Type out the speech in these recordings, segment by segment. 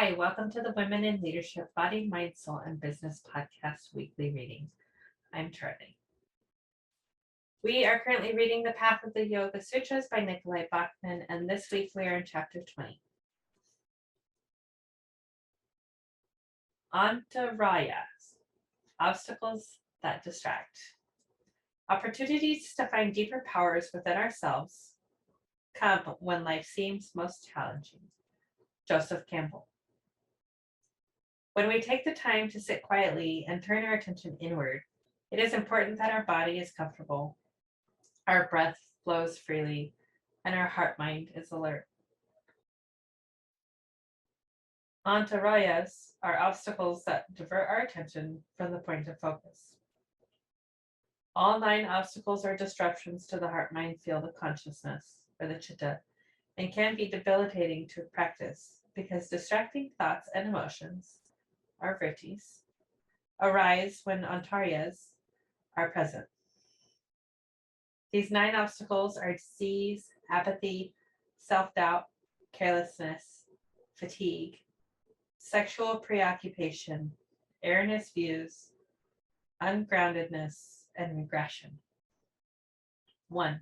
Hi, welcome to the Women in Leadership Body, Mind, Soul, and Business Podcast Weekly Reading. I'm Charlene. We are currently reading The Path of the Yoga Sutras by Nicolai Bachman, and this week we are in chapter 20. Antaraya-s, obstacles that distract. Opportunities to find deeper powers within ourselves come when life seems most challenging. Joseph Campbell. When we take the time to sit quietly and turn our attention inward, it is important that our body is comfortable, our breath flows freely, and our heart-mind is alert. Antarayas are obstacles that divert our attention from the point of focus. All 9 obstacles are disruptions to the heart-mind field of consciousness, or the chitta, and can be debilitating to practice because distracting thoughts and emotions, our vrittis, arise when antaryas are present. These 9 obstacles are disease, apathy, self-doubt, carelessness, fatigue, sexual preoccupation, erroneous views, ungroundedness, and regression. 1.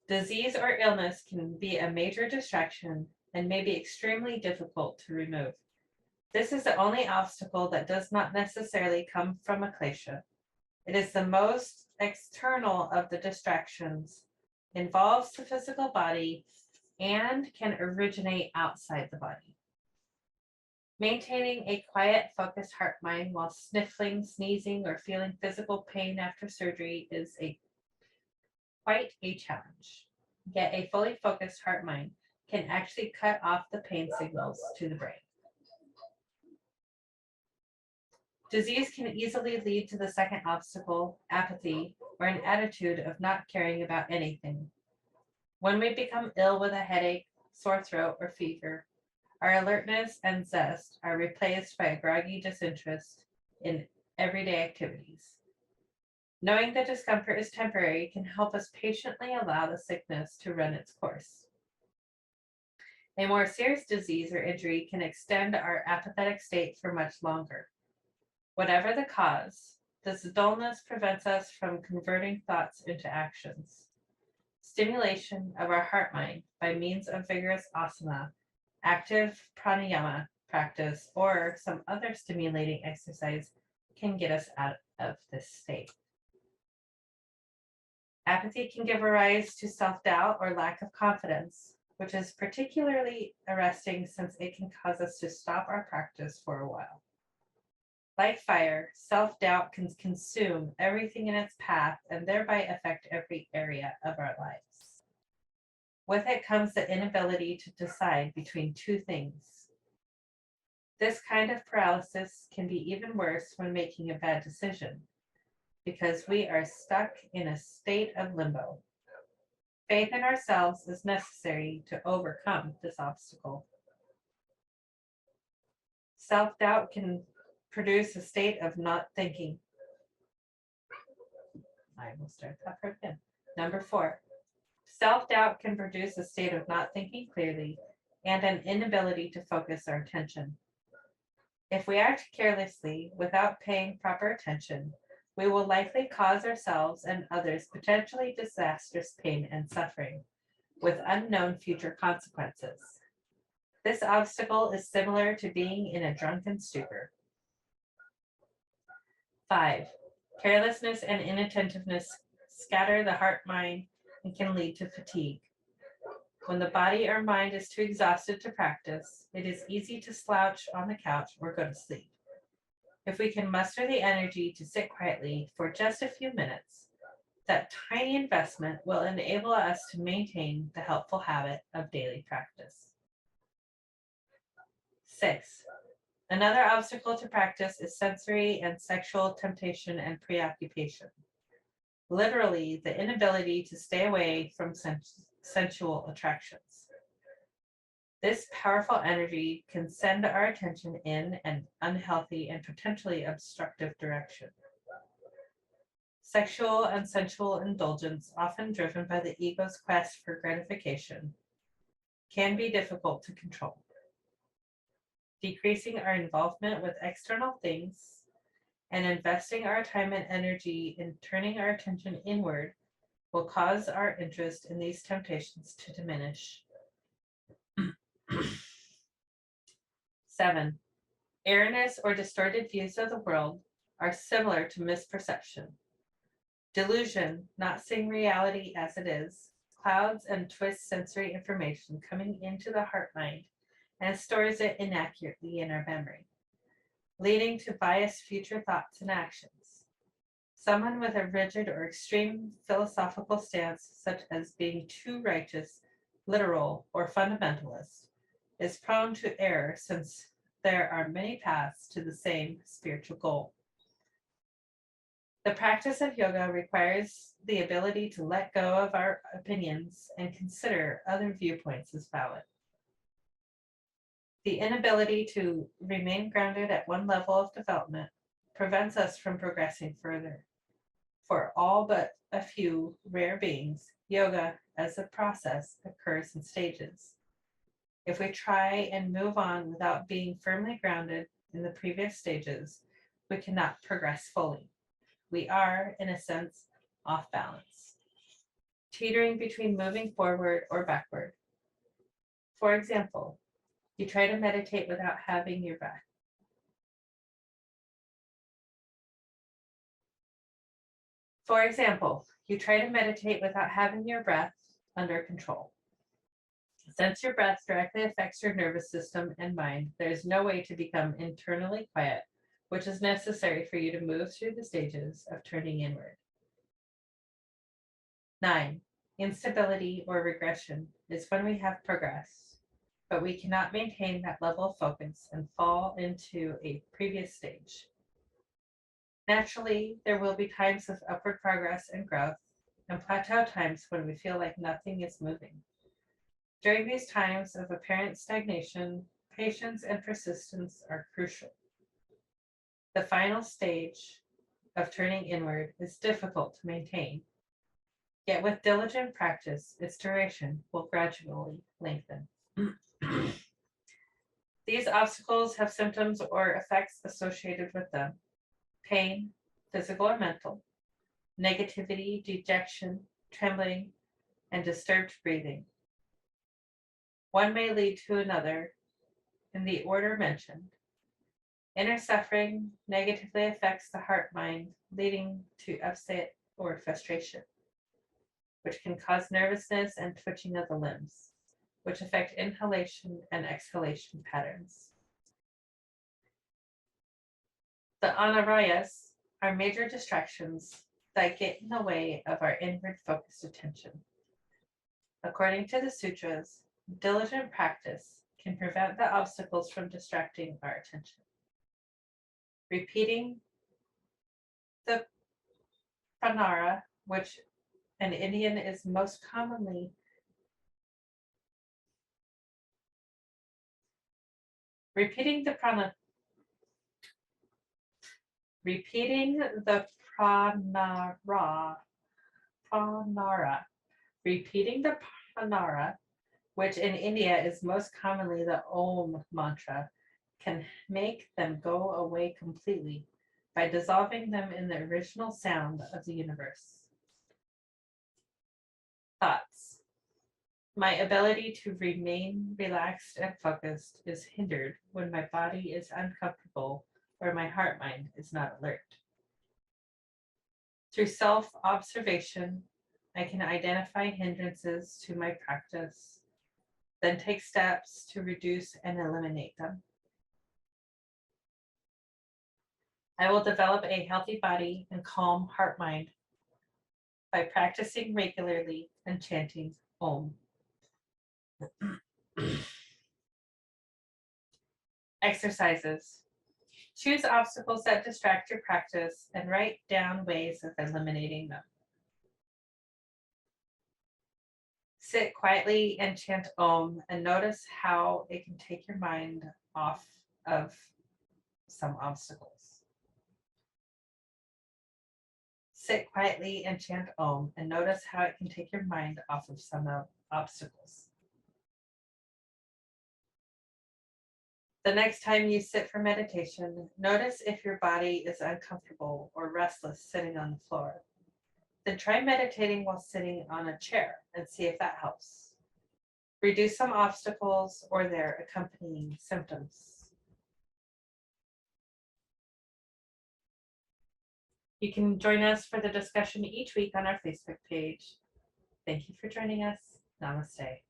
Disease or illness can be a major distraction and may be extremely difficult to remove. This is the only obstacle that does not necessarily come from a klesha. It is the most external of the distractions, involves the physical body, and can originate outside the body. Maintaining a quiet, focused heart-mind while sniffling, sneezing, or feeling physical pain after surgery is quite a challenge. Yet a fully focused heart-mind can actually cut off the pain signals to the brain. Disease can easily lead to the second obstacle, apathy, or an attitude of not caring about anything. When we become ill with a headache, sore throat, or fever, our alertness and zest are replaced by a groggy disinterest in everyday activities. Knowing that discomfort is temporary can help us patiently allow the sickness to run its course. A more serious disease or injury can extend our apathetic state for much longer. Whatever the cause, this dullness prevents us from converting thoughts into actions. Stimulation of our heart-mind by means of vigorous asana, active pranayama practice, or some other stimulating exercise can get us out of this state. Apathy can give rise to self-doubt or lack of confidence, which is particularly arresting since it can cause us to stop our practice for a while. Like fire, self-doubt can consume everything in its path and thereby affect every area of our lives. With it comes the inability to decide between 2 things. This kind of paralysis can be even worse when making a bad decision, because we are stuck in a state of limbo. Faith in ourselves is necessary to overcome this obstacle. Self-doubt can produce a state of not thinking. I will start that part again. Number 4, self-doubt can produce a state of not thinking clearly and an inability to focus our attention. If we act carelessly without paying proper attention, we will likely cause ourselves and others potentially disastrous pain and suffering, with unknown future consequences. This obstacle is similar to being in a drunken stupor. 5, carelessness and inattentiveness scatter the heart-mind and can lead to fatigue. When the body or mind is too exhausted to practice, it is easy to slouch on the couch or go to sleep. If we can muster the energy to sit quietly for just a few minutes, that tiny investment will enable us to maintain the helpful habit of daily practice. 6, another obstacle to practice is sensory and sexual temptation and preoccupation. Literally, the inability to stay away from sensual attractions. This powerful energy can send our attention in an unhealthy and potentially obstructive direction. Sexual and sensual indulgence, often driven by the ego's quest for gratification, can be difficult to control. Decreasing our involvement with external things and investing our time and energy in turning our attention inward will cause our interest in these temptations to diminish. 7. Erroneous or distorted views of the world are similar to misperception. Delusion, not seeing reality as it is, clouds and twists sensory information coming into the heart mind and stores it inaccurately in our memory, leading to biased future thoughts and actions. Someone with a rigid or extreme philosophical stance, such as being too righteous, literal, or fundamentalist, is prone to error since there are many paths to the same spiritual goal. The practice of yoga requires the ability to let go of our opinions and consider other viewpoints as valid. The inability to remain grounded at one level of development prevents us from progressing further. For all but a few rare beings, yoga as a process occurs in stages. If we try and move on without being firmly grounded in the previous stages, we cannot progress fully. We are, in a sense, off balance, teetering between moving forward or backward. For example, you try to meditate without having your breath. Under control. Since your breath directly affects your nervous system and mind, there is no way to become internally quiet, which is necessary for you to move through the stages of turning inward. 9. Instability or regression is when we have progressed, but we cannot maintain that level of focus and fall into a previous stage. Naturally, there will be times of upward progress and growth, and plateau times when we feel like nothing is moving. During these times of apparent stagnation, patience and persistence are crucial. The final stage of turning inward is difficult to maintain, yet with diligent practice, its duration will gradually lengthen. These obstacles have symptoms or effects associated with them: pain, physical or mental, negativity, dejection, trembling, and disturbed breathing. One may lead to another in the order mentioned. Inner suffering negatively affects the heart mind, leading to upset or frustration, which can cause nervousness and twitching of the limbs, which affect inhalation and exhalation patterns. The Antaraya-s are major distractions that get in the way of our inward focused attention. According to the Sutras, diligent practice can prevent the obstacles from distracting our attention. Repeating the pranara, which in Indian is most commonly repeating the pranara which in India is most commonly the Om mantra, can make them go away completely by dissolving them in the original sound of the universe. Thoughts. My ability to remain relaxed and focused is hindered when my body is uncomfortable or my heart mind is not alert. Through self-observation, I can identify hindrances to my practice, then take steps to reduce and eliminate them. I will develop a healthy body and calm heart mind by practicing regularly and chanting Om. Exercises. Choose obstacles that distract your practice and write down ways of eliminating them. Sit quietly and chant Om and notice how it can take your mind off of some obstacles. Sit quietly and chant Om and notice how it can take your mind off of some obstacles. The next time you sit for meditation, notice if your body is uncomfortable or restless sitting on the floor. Then try meditating while sitting on a chair and see if that helps. Reduce some obstacles or their accompanying symptoms. You can join us for the discussion each week on our Facebook page. Thank you for joining us. Namaste.